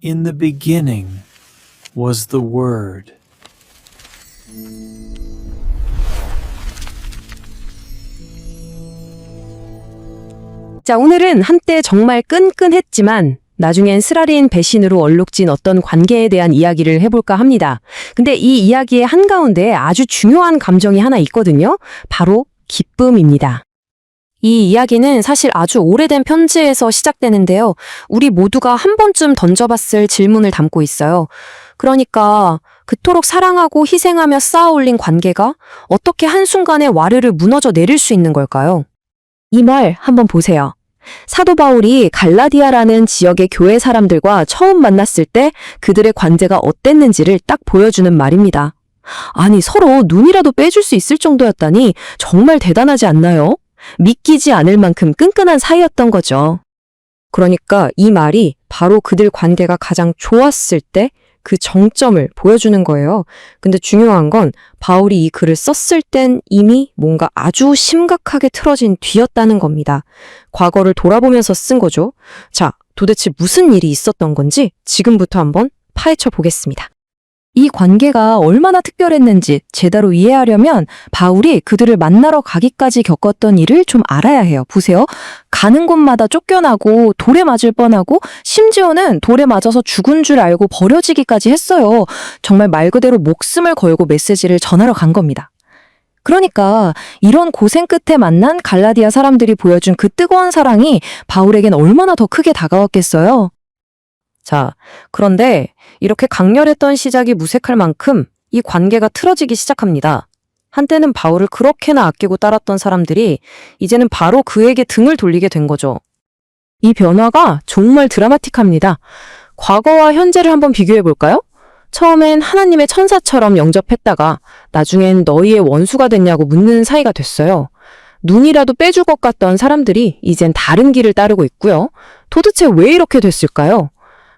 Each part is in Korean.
In the beginning was the Word. 자, 오늘은 한때 정말 끈끈했지만 나중엔 쓰라린 배신으로 얼룩진 어떤 관계에 대한 이야기를 해볼까 합니다. 근데 이 이야기의 한가운데 아주 중요한 감정이 하나 있거든요. 바로 기쁨입니다. 이 이야기는 사실 아주 오래된 편지에서 시작되는데요. 우리 모두가 한 번쯤 던져봤을 질문을 담고 있어요. 그러니까 그토록 사랑하고 희생하며 쌓아올린 관계가 어떻게 한순간에 와르르 무너져 내릴 수 있는 걸까요? 이 말 한번 보세요. 사도 바울이 갈라디아라는 지역의 교회 사람들과 처음 만났을 때 그들의 관계가 어땠는지를 딱 보여주는 말입니다. 아니, 서로 눈이라도 빼줄 수 있을 정도였다니 정말 대단하지 않나요? 믿기지 않을 만큼 끈끈한 사이였던 거죠. 그러니까 이 말이 바로 그들 관계가 가장 좋았을 때 그 정점을 보여주는 거예요. 근데 중요한 건 바울이 이 글을 썼을 땐 이미 뭔가 아주 심각하게 틀어진 뒤였다는 겁니다. 과거를 돌아보면서 쓴 거죠. 자, 도대체 무슨 일이 있었던 건지 지금부터 한번 파헤쳐 보겠습니다. 이 관계가 얼마나 특별했는지 제대로 이해하려면 바울이 그들을 만나러 가기까지 겪었던 일을 좀 알아야 해요. 보세요. 가는 곳마다 쫓겨나고 돌에 맞을 뻔하고 심지어는 돌에 맞아서 죽은 줄 알고 버려지기까지 했어요. 정말 말 그대로 목숨을 걸고 메시지를 전하러 간 겁니다. 그러니까 이런 고생 끝에 만난 갈라디아 사람들이 보여준 그 뜨거운 사랑이 바울에겐 얼마나 더 크게 다가왔겠어요. 자, 그런데 이렇게 강렬했던 시작이 무색할 만큼 이 관계가 틀어지기 시작합니다. 한때는 바울을 그렇게나 아끼고 따랐던 사람들이 이제는 바로 그에게 등을 돌리게 된 거죠. 이 변화가 정말 드라마틱합니다. 과거와 현재를 한번 비교해 볼까요? 처음엔 하나님의 천사처럼 영접했다가 나중엔 너희의 원수가 됐냐고 묻는 사이가 됐어요. 눈이라도 빼줄 것 같던 사람들이 이젠 다른 길을 따르고 있고요. 도대체 왜 이렇게 됐을까요?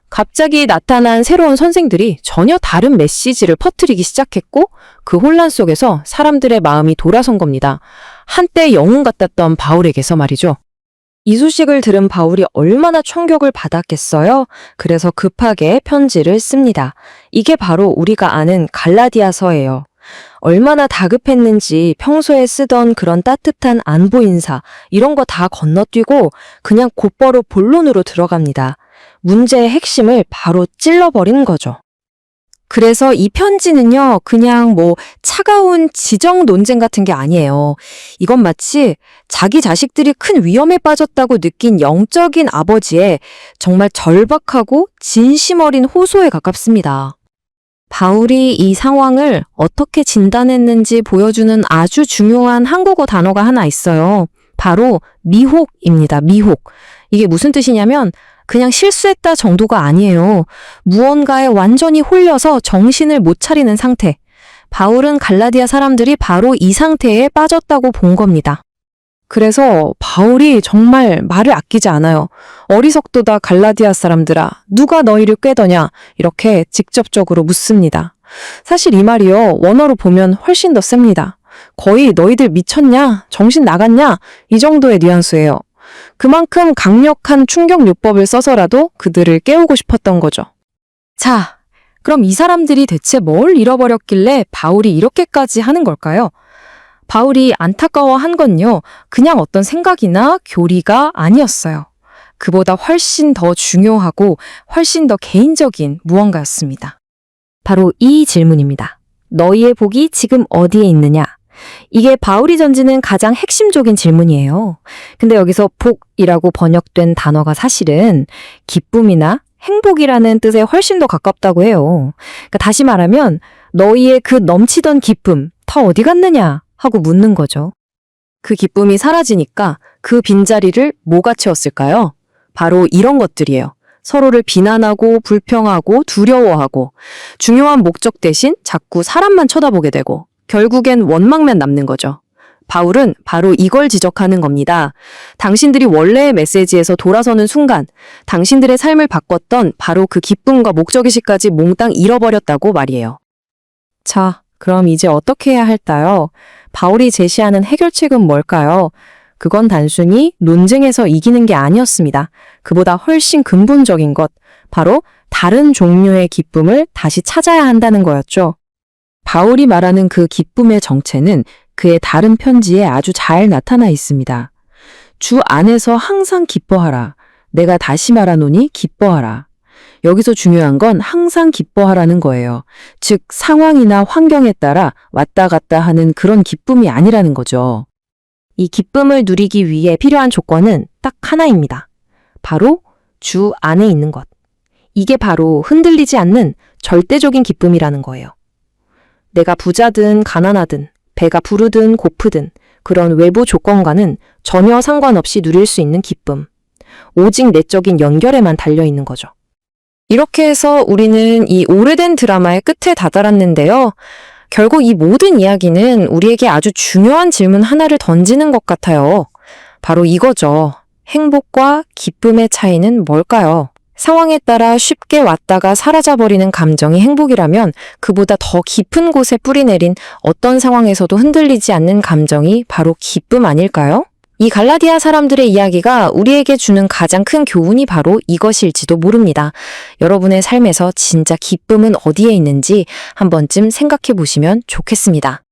갑자기 나타난 새로운 선생들이 전혀 다른 메시지를 퍼뜨리기 시작했고 그 혼란 속에서 사람들의 마음이 돌아선 겁니다. 한때 영웅 같았던 바울에게서 말이죠. 이 소식을 들은 바울이 얼마나 충격을 받았겠어요? 그래서 급하게 편지를 씁니다. 이게 바로 우리가 아는 갈라디아서예요. 얼마나 다급했는지 평소에 쓰던 그런 따뜻한 안부 인사 이런 거 다 건너뛰고 그냥 곧바로 본론으로 들어갑니다. 문제의 핵심을 바로 찔러버리는 거죠. 그래서 이 편지는요, 그냥 차가운 지정 논쟁 같은 게 아니에요. 이건 마치 자기 자식들이 큰 위험에 빠졌다고 느낀 영적인 아버지의 정말 절박하고 진심 어린 호소에 가깝습니다. 바울이 이 상황을 어떻게 진단했는지 보여주는 아주 중요한 한국어 단어가 하나 있어요. 바로 미혹입니다. 미혹. 이게 무슨 뜻이냐면 그냥 실수했다 정도가 아니에요. 무언가에 완전히 홀려서 정신을 못 차리는 상태. 바울은 갈라디아 사람들이 바로 이 상태에 빠졌다고 본 겁니다. 그래서 바울이 정말 말을 아끼지 않아요. 어리석도다 갈라디아 사람들아, 누가 너희를 꾀더냐? 이렇게 직접적으로 묻습니다. 사실 이 말이요, 원어로 보면 훨씬 더 셉니다. 거의 너희들 미쳤냐? 정신 나갔냐? 이 정도의 뉘앙스예요. 그만큼 강력한 충격요법을 써서라도 그들을 깨우고 싶었던 거죠. 자, 그럼 이 사람들이 대체 뭘 잃어버렸길래 바울이 이렇게까지 하는 걸까요? 바울이 안타까워한 건요, 그냥 어떤 생각이나 교리가 아니었어요. 그보다 훨씬 더 중요하고 훨씬 더 개인적인 무언가였습니다. 바로 이 질문입니다. 너희의 복이 지금 어디에 있느냐? 이게 바울이 던지는 가장 핵심적인 질문이에요. 근데 여기서 복이라고 번역된 단어가 사실은 기쁨이나 행복이라는 뜻에 훨씬 더 가깝다고 해요. 그러니까 다시 말하면 너희의 그 넘치던 기쁨 다 어디 갔느냐 하고 묻는 거죠. 그 기쁨이 사라지니까 그 빈자리를 뭐가 채웠을까요? 바로 이런 것들이에요. 서로를 비난하고 불평하고 두려워하고 중요한 목적 대신 자꾸 사람만 쳐다보게 되고 결국엔 원망만 남는 거죠. 바울은 바로 이걸 지적하는 겁니다. 당신들이 원래의 메시지에서 돌아서는 순간 당신들의 삶을 바꿨던 바로 그 기쁨과 목적의식까지 몽땅 잃어버렸다고 말이에요. 자, 그럼 이제 어떻게 해야 할까요? 바울이 제시하는 해결책은 뭘까요? 그건 단순히 논쟁에서 이기는 게 아니었습니다. 그보다 훨씬 근본적인 것, 바로 다른 종류의 기쁨을 다시 찾아야 한다는 거였죠. 바울이 말하는 그 기쁨의 정체는 그의 다른 편지에 아주 잘 나타나 있습니다. 주 안에서 항상 기뻐하라. 내가 다시 말하노니 기뻐하라. 여기서 중요한 건 항상 기뻐하라는 거예요. 즉, 상황이나 환경에 따라 왔다 갔다 하는 그런 기쁨이 아니라는 거죠. 이 기쁨을 누리기 위해 필요한 조건은 딱 하나입니다. 바로 주 안에 있는 것. 이게 바로 흔들리지 않는 절대적인 기쁨이라는 거예요. 내가 부자든 가난하든 배가 부르든 고프든 그런 외부 조건과는 전혀 상관없이 누릴 수 있는 기쁨. 오직 내적인 연결에만 달려있는 거죠. 이렇게 해서 우리는 이 오래된 드라마의 끝에 다다랐는데요. 결국 이 모든 이야기는 우리에게 아주 중요한 질문 하나를 던지는 것 같아요. 바로 이거죠. 행복과 기쁨의 차이는 뭘까요? 상황에 따라 쉽게 왔다가 사라져버리는 감정이 행복이라면 그보다 더 깊은 곳에 뿌리내린 어떤 상황에서도 흔들리지 않는 감정이 바로 기쁨 아닐까요? 이 갈라디아 사람들의 이야기가 우리에게 주는 가장 큰 교훈이 바로 이것일지도 모릅니다. 여러분의 삶에서 진짜 기쁨은 어디에 있는지 한 번쯤 생각해 보시면 좋겠습니다.